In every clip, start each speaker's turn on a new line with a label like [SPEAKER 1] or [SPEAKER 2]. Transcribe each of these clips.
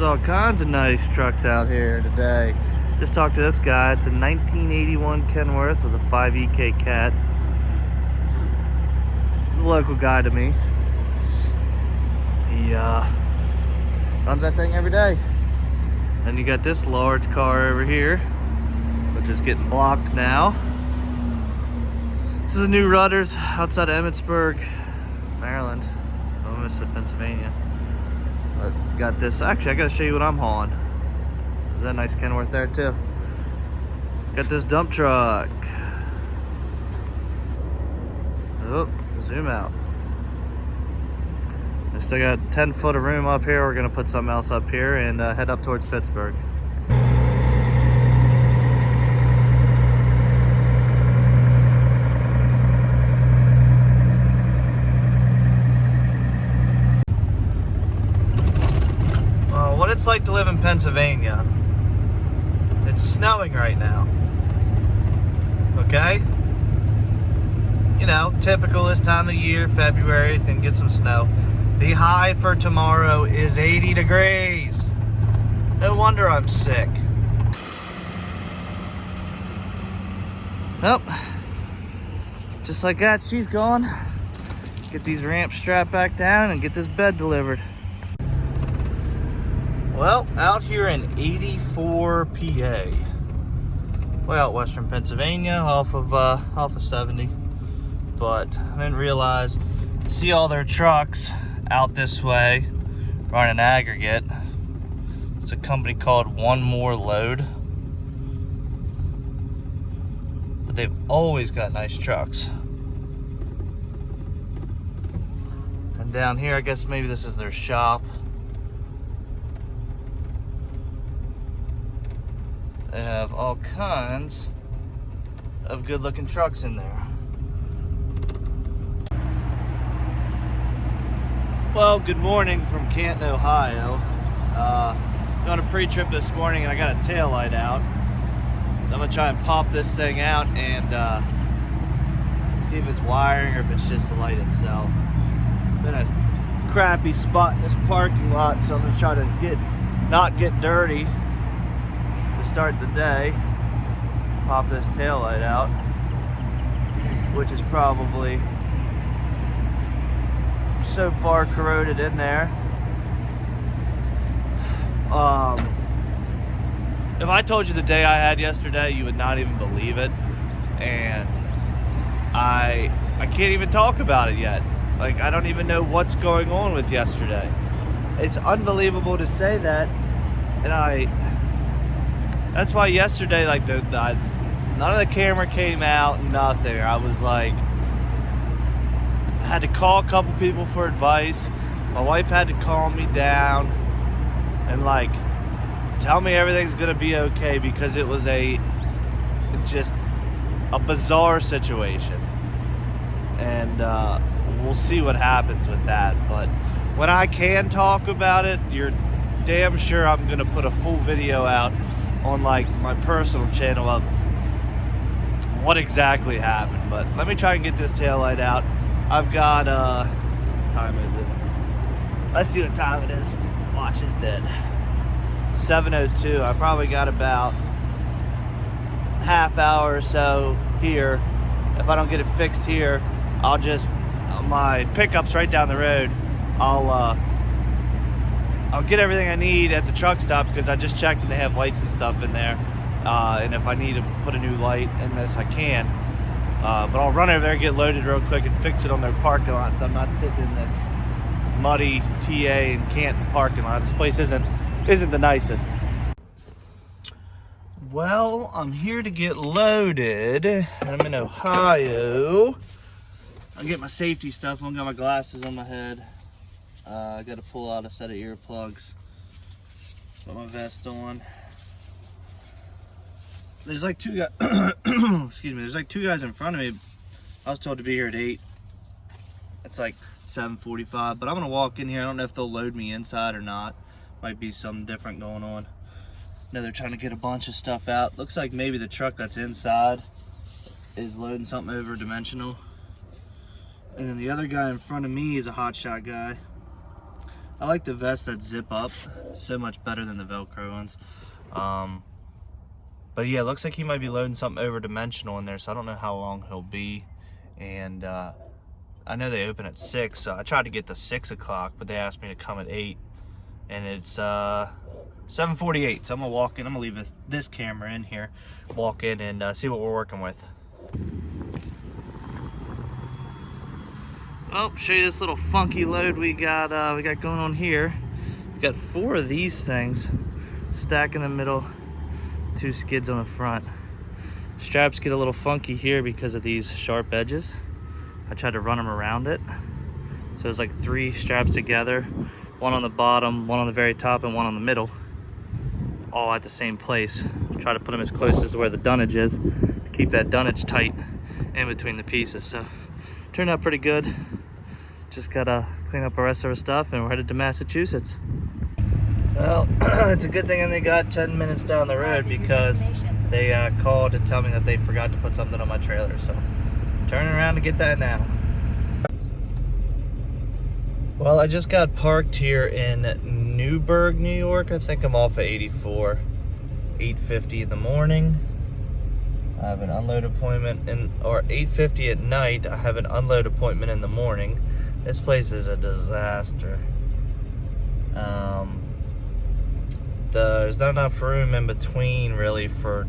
[SPEAKER 1] all kinds of nice trucks out here today. Just talked to this guy. It's a 1981 Kenworth with a 5EK cat. He's a local guy to me. He runs that thing every day. And you got this large car over here, which is getting blocked now. This is a new Rudders outside of Emmitsburg, Maryland, almost to Pennsylvania. I got this. Actually, I gotta show you what I'm hauling. Is that a nice Kenworth there too? Got this dump truck. Oh, zoom out. I still got 10 foot of room up here. We're gonna put something else up here and head up towards Pittsburgh. What it's like to live in Pennsylvania. It's snowing right now. Okay? You know, typical this time of year, February, then get some snow. The high for tomorrow is 80 degrees. No wonder I'm sick. Nope. Just like that, she's gone. Get these ramps strapped back down and get this bed delivered. Well, out here in 84 PA, way out western Pennsylvania, off of 70. But I didn't realize, see all their trucks out this way running aggregate. It's a company called One More Load, but they've always got nice trucks. And down here, I guess maybe this is their shop. They have all kinds of good looking trucks in there. Well, good morning from Canton, Ohio. On a pre-trip this morning and I got a taillight out. So I'm gonna try and pop this thing out and see if it's wiring or if it's just the light itself. Been a crappy spot in this parking lot, so I'm gonna try to not get dirty. Start the day, pop this taillight out, which is probably so far corroded in there. If I told you the day I had yesterday, you would not even believe it, and I can't even talk about it yet. Like, I don't even know what's going on with yesterday. It's unbelievable to say that, and that's why yesterday, like, none of the camera came out, nothing. I was like, I had to call a couple people for advice. My wife had to calm me down and, like, tell me everything's gonna be okay, because it was just a bizarre situation. And we'll see what happens with that. But when I can talk about it, you're damn sure I'm gonna put a full video out on, like, my personal channel of what exactly happened. But let me try and get this taillight out. I've got what time is it? Let's see what time it is. Watch is dead. 7:02. I probably got about half hour or so here. If I don't get it fixed here, I'll just, my pickup's right down the road. I'll get everything I need at the truck stop, because I just checked and they have lights and stuff in there. And if I need to put a new light in this, I can. But I'll run over there, get loaded real quick, and fix it on their parking lot, so I'm not sitting in this muddy TA and Canton parking lot. This place isn't the nicest. Well, I'm here to get loaded, and I'm in Ohio. I'll get my safety stuff. I've got my glasses on my head. I got to pull out a set of earplugs. Put my vest on. There's like two guys. Excuse me. There's like two guys in front of me. I was told to be here at 8. It's like 7:45. But I'm gonna walk in here. I don't know if they'll load me inside or not. Might be something different going on. Now they're trying to get a bunch of stuff out. Looks like maybe the truck that's inside is loading something over dimensional. And then the other guy in front of me is a Hotshot guy. I like the vests that zip up so much better than the Velcro ones. But yeah, it looks like he might be loading something over dimensional in there, so I don't know how long he'll be. And I know they open at 6, so I tried to get to 6 o'clock, but they asked me to come at 8, and it's 7:48. So I'm gonna walk in. I'm gonna leave this camera in here, walk in, and see what we're working with. Well, show you this little funky load we got going on here. We got 4 of these things stacked in the middle, 2 skids on the front. Straps get a little funky here because of these sharp edges. I tried to run them around it. So there's like 3 straps together, one on the bottom, one on the very top, and one on the middle, all at the same place. Try to put them as close as where the dunnage is to keep that dunnage tight in between the pieces. So turned out pretty good. Just gotta clean up the rest of our stuff, and we're headed to Massachusetts. Well, it's a good thing I only got 10 minutes down the road, because they called to tell me that they forgot to put something on my trailer. So turning around to get that now. Well, I just got parked here in Newburgh, New York. I think I'm off at 84, 8:50 in the morning. I have an unload appointment, or 8:50 at night. I have an unload appointment in the morning. This place is a disaster. There's not enough room in between, really, for,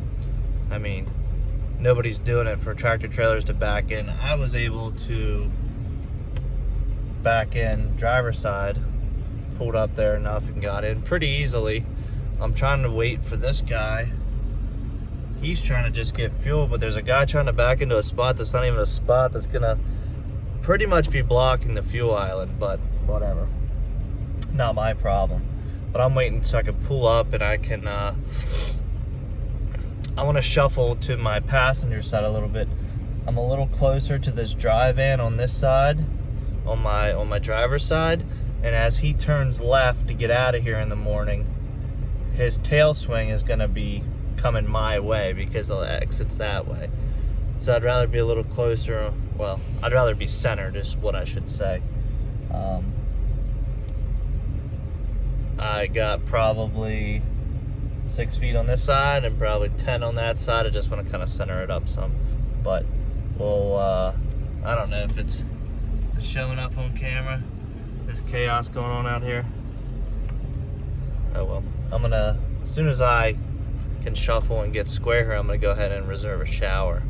[SPEAKER 1] I mean, nobody's doing it for tractor trailers to back in. I was able to back in driver's side, pulled up there enough and got in pretty easily. I'm trying to wait for this guy. He's trying to just get fuel, but there's a guy trying to back into a spot that's not even a spot, that's gonna pretty much be blocking the fuel island, but whatever. Not my problem. But I'm waiting so I can pull up, and I can I want to shuffle to my passenger side a little bit. I'm a little closer to this drive-in on this side, on my driver's side, and as he turns left to get out of here in the morning, his tail swing is going to be coming my way because the exit's that way. So I'd rather be a little closer. Well, I'd rather be centered is what I should say. I got probably 6 feet on this side and probably 10 on that side. I just want to kind of center it up some. But we'll, I don't know if it's showing up on camera, this chaos going on out here. Oh well, I'm gonna, as soon as I can shuffle and get square here, I'm gonna go ahead and reserve a shower.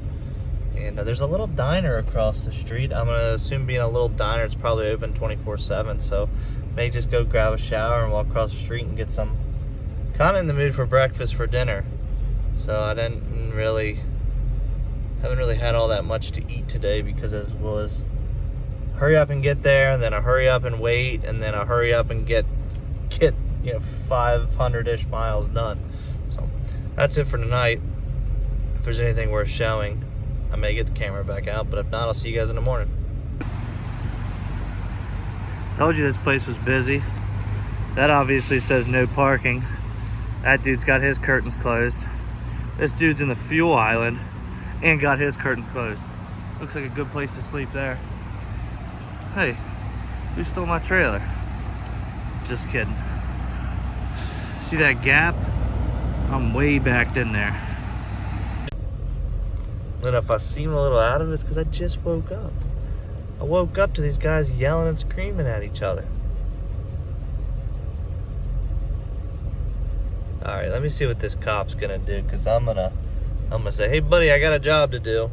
[SPEAKER 1] And there's a little diner across the street. I'm gonna assume, being a little diner, it's probably open 24/7, so may just go grab a shower and walk across the street and get some, kind of in the mood for breakfast for dinner. So I haven't really had all that much to eat today, because as well as hurry up and get there, and then I hurry up and wait, and then I hurry up and get 500-ish miles done. So that's it for tonight. If there's anything worth showing, I may get the camera back out, but if not, I'll see you guys in the morning. Told you this place was busy. That obviously says no parking. That dude's got his curtains closed. This dude's in the fuel island and got his curtains closed. Looks like a good place to sleep there. Hey, who stole my trailer? Just kidding. See that gap? I'm way backed in there. And if I seem a little out of it, it's because I just woke up. I woke up to these guys yelling and screaming at each other. Alright, let me see what this cop's gonna do, because I'm gonna say, hey buddy, I got a job to do.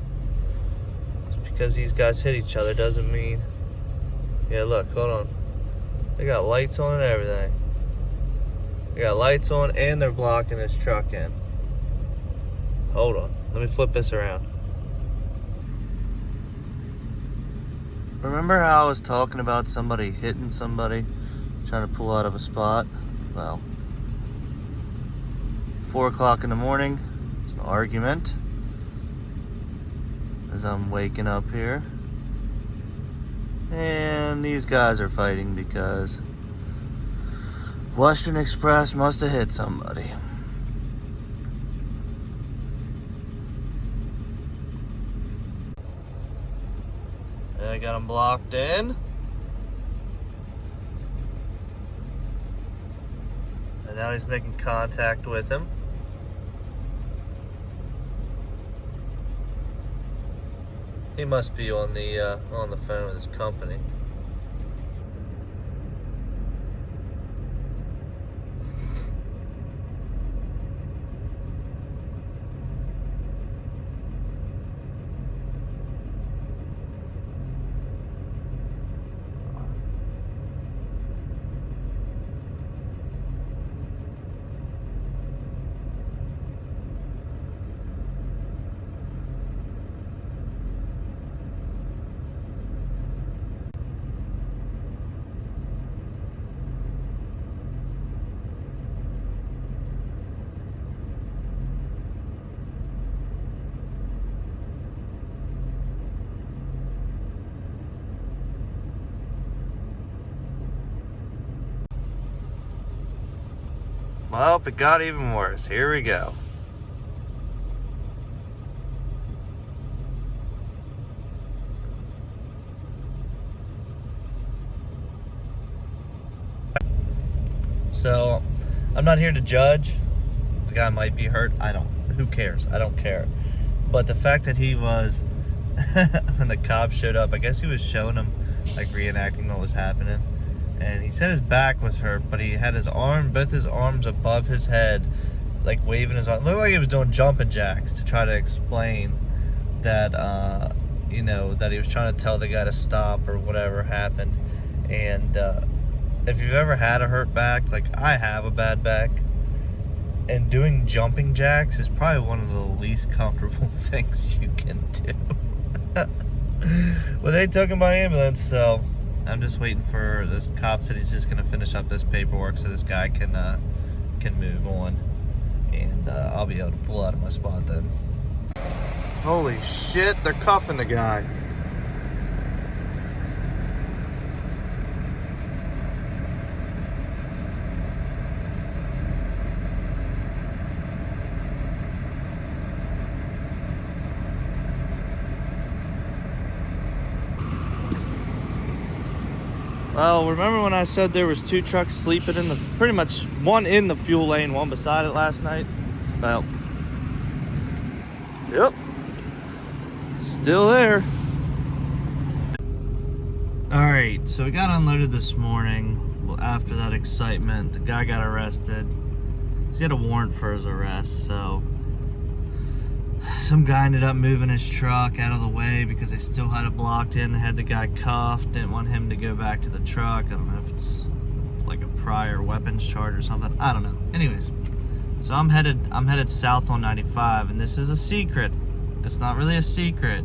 [SPEAKER 1] Just because these guys hit each other doesn't mean... Yeah, look, hold on. They got lights on and everything. They got lights on and they're blocking his truck in. Hold on, let me flip this around. Remember how I was talking about somebody hitting somebody, trying to pull out of a spot? Well, 4 o'clock in the morning, it's an argument as I'm waking up here. And these guys are fighting because Western Express must have hit somebody. I got them blocked in. now he's making contact with him. He must be on the phone with his company. Well, it got even worse. Here we go. So, I'm not here to judge. The guy might be hurt. Who cares? I don't care. But the fact that he was, when the cops showed up, I guess he was showing them, like, reenacting what was happening. And he said his back was hurt, but he had both his arms above his head, like waving his arm. Looked like he was doing jumping jacks to try to explain that, that he was trying to tell the guy to stop or whatever happened. And if you've ever had a hurt back, like I have a bad back, and doing jumping jacks is probably one of the least comfortable things you can do. Well, they took him by ambulance, so I'm just waiting for this cop said he's just gonna finish up this paperwork so this guy can move on, and I'll be able to pull out of my spot then. Holy shit, they're cuffing the guy. Well, remember when I said there was 2 trucks sleeping in pretty much one in the fuel lane, one beside it last night? Well, yep, still there. All right, so we got unloaded this morning. Well, after that excitement, the guy got arrested. He had a warrant for his arrest, so some guy ended up moving his truck out of the way because they still had it blocked in. They had the guy cuffed, didn't want him to go back to the truck. I don't know if it's like a prior weapons charge or something. I don't know. Anyways, so I'm headed south on 95, and this is a secret. It's not really a secret,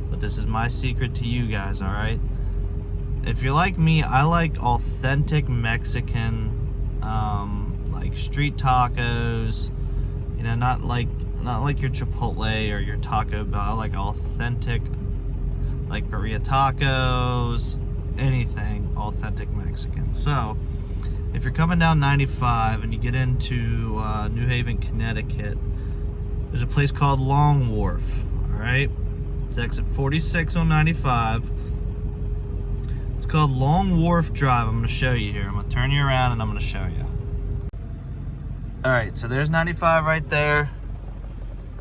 [SPEAKER 1] but this is my secret to you guys, all right? If you're like me, I like authentic Mexican, like street tacos, not like your Chipotle or your Taco Bell. I like authentic, like burrito tacos, anything authentic Mexican. So, if you're coming down 95 and you get into New Haven, Connecticut, there's a place called Long Wharf, all right? It's exit 46 on 95. It's called Long Wharf Drive. I'm gonna show you here. I'm gonna turn you around and I'm gonna show you. All right, so there's 95 right there.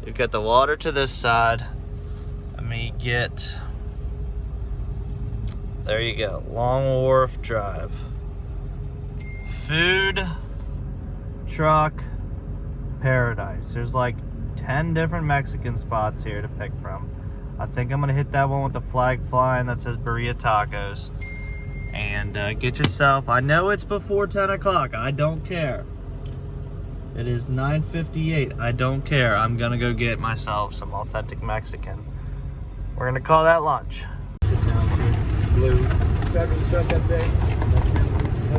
[SPEAKER 1] You've got the water to this side. There you go, Long Wharf Drive. Food truck paradise. There's like 10 different Mexican spots here to pick from. I think I'm gonna hit that one with the flag flying that says burrito tacos. And get yourself, I know it's before 10 o'clock, I don't care. It is 9:58. I don't care. I'm gonna go get myself some authentic Mexican. We're gonna call that lunch. Blue. Started that day.